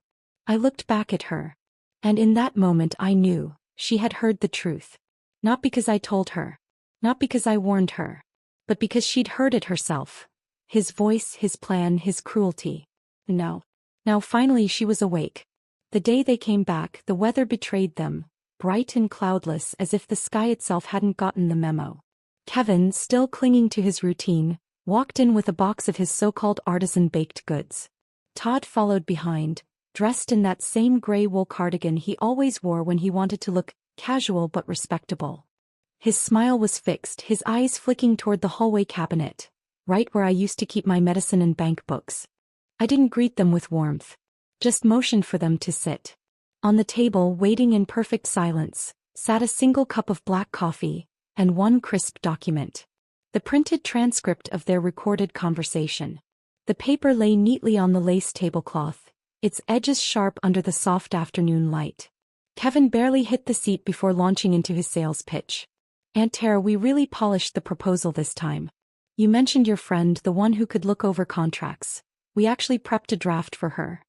I looked back at her. And in that moment I knew, she had heard the truth. Not because I told her. Not because I warned her. But because she'd heard it herself. His voice, his plan, his cruelty. Now finally she was awake. The day they came back, the weather betrayed them, bright and cloudless as if the sky itself hadn't gotten the memo. Kevin, still clinging to his routine, walked in with a box of his so-called artisan baked goods. Todd followed behind, dressed in that same gray wool cardigan he always wore when he wanted to look casual but respectable. His smile was fixed, his eyes flicking toward the hallway cabinet, right where I used to keep my medicine and bank books. I didn't greet them with warmth. Just motioned for them to sit. On the table, waiting in perfect silence, sat a single cup of black coffee and one crisp document. The printed transcript of their recorded conversation. The paper lay neatly on the lace tablecloth, its edges sharp under the soft afternoon light. Kevin barely hit the seat before launching into his sales pitch. "Aunt Tara, we really polished the proposal this time. You mentioned your friend, the one who could look over contracts. We actually prepped a draft for her."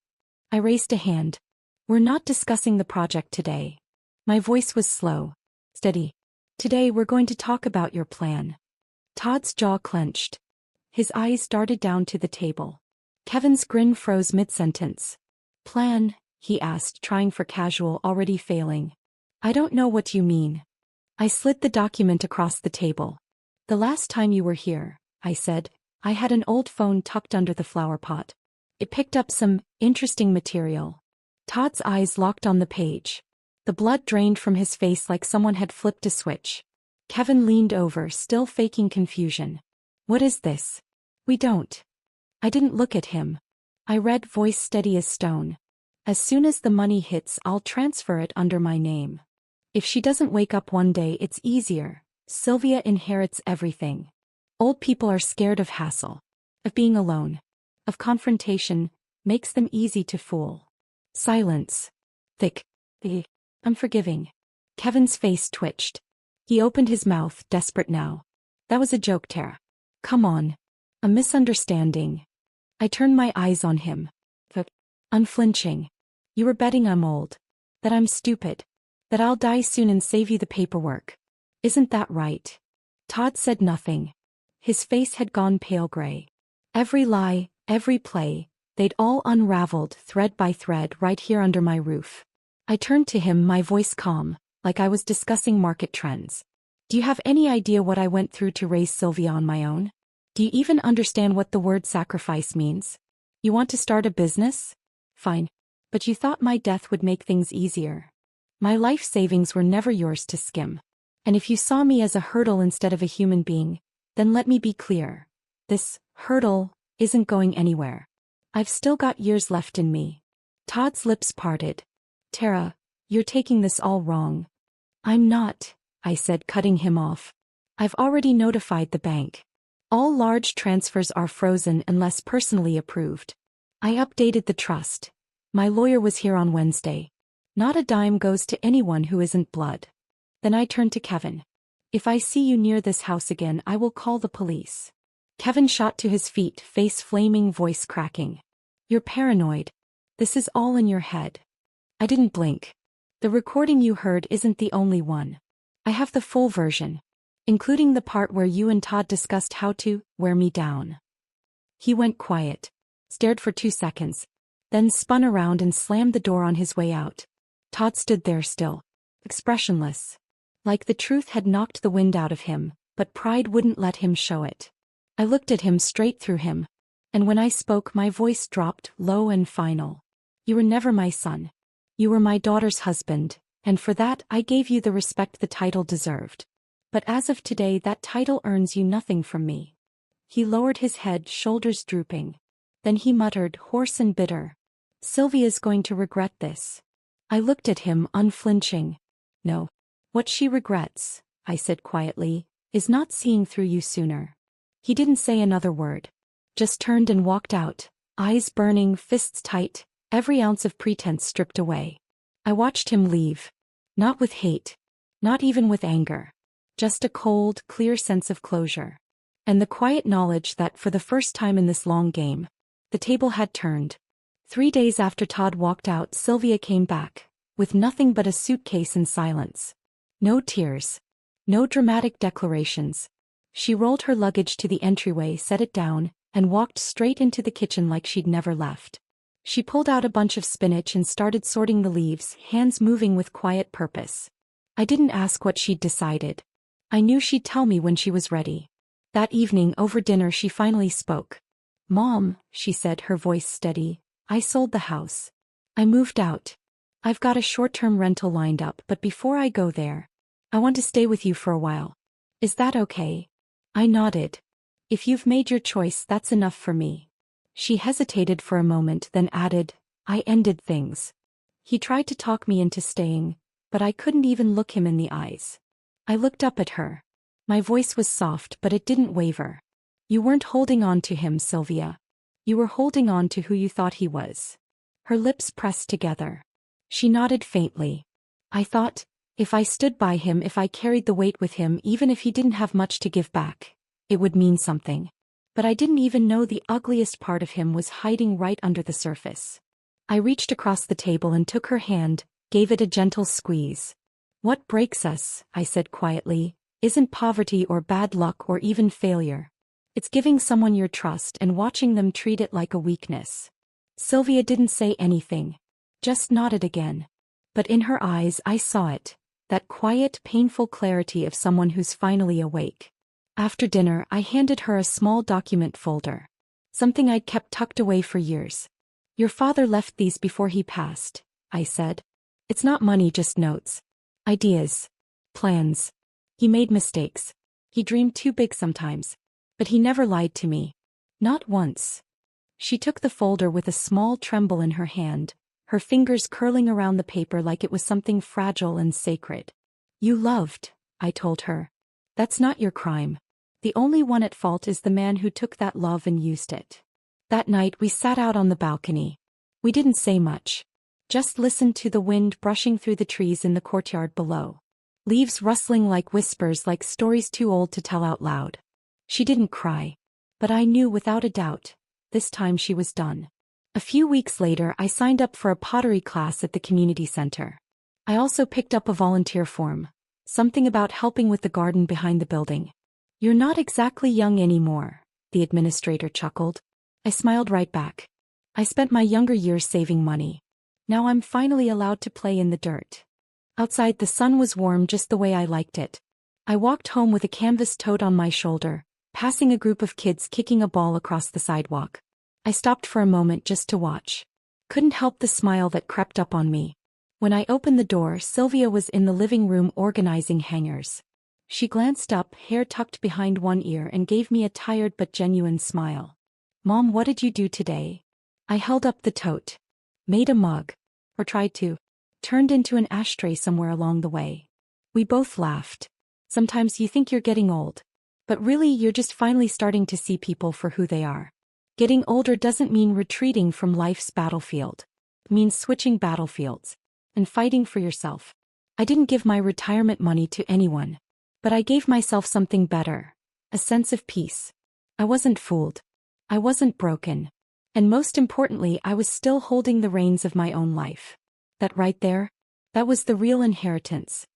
I raised a hand. "We're not discussing the project today." My voice was slow, steady. "Today we're going to talk about your plan." Todd's jaw clenched. His eyes darted down to the table. Kevin's grin froze mid-sentence. "Plan?" he asked, trying for casual, already failing. "I don't know what you mean." I slid the document across the table. "The last time you were here," I said, "I had an old phone tucked under the flower pot. It picked up some interesting material." Todd's eyes locked on the page. The blood drained from his face like someone had flipped a switch. Kevin leaned over, still faking confusion. "What is this?" "We don't." I didn't look at him. I read, voice steady as stone. "As soon as the money hits, I'll transfer it under my name. If she doesn't wake up one day, it's easier. Sylvia inherits everything. Old people are scared of hassle, of being alone, of confrontation, makes them easy to fool." Silence. Thick. Unforgiving. Kevin's face twitched. He opened his mouth, desperate now. "That was a joke, Tara. Come on. A misunderstanding." I turned my eyes on him. Unflinching. "You were betting I'm old. That I'm stupid. That I'll die soon and save you the paperwork. Isn't that right?" Todd said nothing. His face had gone pale gray. Every lie, every play, they'd all unraveled, thread by thread, right here under my roof. I turned to him, my voice calm, like I was discussing market trends. "Do you have any idea what I went through to raise Sylvia on my own? Do you even understand what the word sacrifice means? You want to start a business? Fine. But you thought my death would make things easier. My life savings were never yours to skim. And if you saw me as a hurdle instead of a human being, then let me be clear. This hurdle isn't going anywhere. I've still got years left in me." Todd's lips parted. "Tara, you're taking this all wrong." "I'm not," I said, cutting him off. "I've already notified the bank. All large transfers are frozen unless personally approved. I updated the trust. My lawyer was here on Wednesday. Not a dime goes to anyone who isn't blood." Then I turned to Kevin. "If I see you near this house again, I will call the police." Kevin shot to his feet, face flaming, voice cracking. "You're paranoid. This is all in your head." I didn't blink. "The recording you heard isn't the only one. I have the full version, including the part where you and Todd discussed how to wear me down." He went quiet, stared for 2 seconds, then spun around and slammed the door on his way out. Todd stood there still, expressionless, like the truth had knocked the wind out of him, but pride wouldn't let him show it. I looked at him, straight through him, and when I spoke, my voice dropped, low and final. "You were never my son. You were my daughter's husband, and for that I gave you the respect the title deserved. But as of today, that title earns you nothing from me." He lowered his head, shoulders drooping. Then he muttered, hoarse and bitter, "Sylvia's going to regret this." I looked at him, unflinching. "No. What she regrets," I said quietly, "is not seeing through you sooner." He didn't say another word. Just turned and walked out, eyes burning, fists tight, every ounce of pretense stripped away. I watched him leave. Not with hate. Not even with anger. Just a cold, clear sense of closure. And the quiet knowledge that, for the first time in this long game, the table had turned. 3 days after Todd walked out, Sylvia came back, with nothing but a suitcase and silence. No tears. No dramatic declarations. She rolled her luggage to the entryway, set it down, and walked straight into the kitchen like she'd never left. She pulled out a bunch of spinach and started sorting the leaves, hands moving with quiet purpose. I didn't ask what she'd decided. I knew she'd tell me when she was ready. That evening, over dinner, she finally spoke. "Mom," she said, her voice steady, "I sold the house. I moved out. I've got a short-term rental lined up, but before I go there, I want to stay with you for a while. Is that okay? I nodded. If you've made your choice, that's enough for me. She hesitated for a moment, then added, I ended things. He tried to talk me into staying, but I couldn't even look him in the eyes. I looked up at her. My voice was soft, but it didn't waver. You weren't holding on to him, Sylvia. You were holding on to who you thought he was. Her lips pressed together. She nodded faintly. I thought, if I stood by him, if I carried the weight with him, even if he didn't have much to give back, it would mean something. But I didn't even know the ugliest part of him was hiding right under the surface. I reached across the table and took her hand, gave it a gentle squeeze. What breaks us, I said quietly, isn't poverty or bad luck or even failure. It's giving someone your trust and watching them treat it like a weakness. Sylvia didn't say anything, just nodded again. But in her eyes I saw it, that quiet, painful clarity of someone who's finally awake. After dinner, I handed her a small document folder. Something I'd kept tucked away for years. Your father left these before he passed, I said. It's not money, just notes. Ideas. Plans. He made mistakes. He dreamed too big sometimes. But he never lied to me. Not once. She took the folder with a small tremble in her hand, her fingers curling around the paper like it was something fragile and sacred. You loved, I told her. That's not your crime. The only one at fault is the man who took that love and used it. That night we sat out on the balcony. We didn't say much. Just listened to the wind brushing through the trees in the courtyard below. Leaves rustling like whispers, like stories too old to tell out loud. She didn't cry. But I knew without a doubt, this time she was done. A few weeks later I signed up for a pottery class at the community center. I also picked up a volunteer form. Something about helping with the garden behind the building. You're not exactly young anymore, the administrator chuckled. I smiled right back. I spent my younger years saving money. Now I'm finally allowed to play in the dirt. Outside the sun was warm just the way I liked it. I walked home with a canvas tote on my shoulder, passing a group of kids kicking a ball across the sidewalk. I stopped for a moment just to watch. Couldn't help the smile that crept up on me. When I opened the door, Sylvia was in the living room organizing hangers. She glanced up, hair tucked behind one ear, and gave me a tired but genuine smile. Mom, what did you do today? I held up the tote. Made a mug. Or tried to. Turned into an ashtray somewhere along the way. We both laughed. Sometimes you think you're getting old. But really you're just finally starting to see people for who they are. Getting older doesn't mean retreating from life's battlefield. It means switching battlefields. And fighting for yourself. I didn't give my retirement money to anyone. But I gave myself something better. A sense of peace. I wasn't fooled. I wasn't broken. And most importantly, I was still holding the reins of my own life. That right there? That was the real inheritance.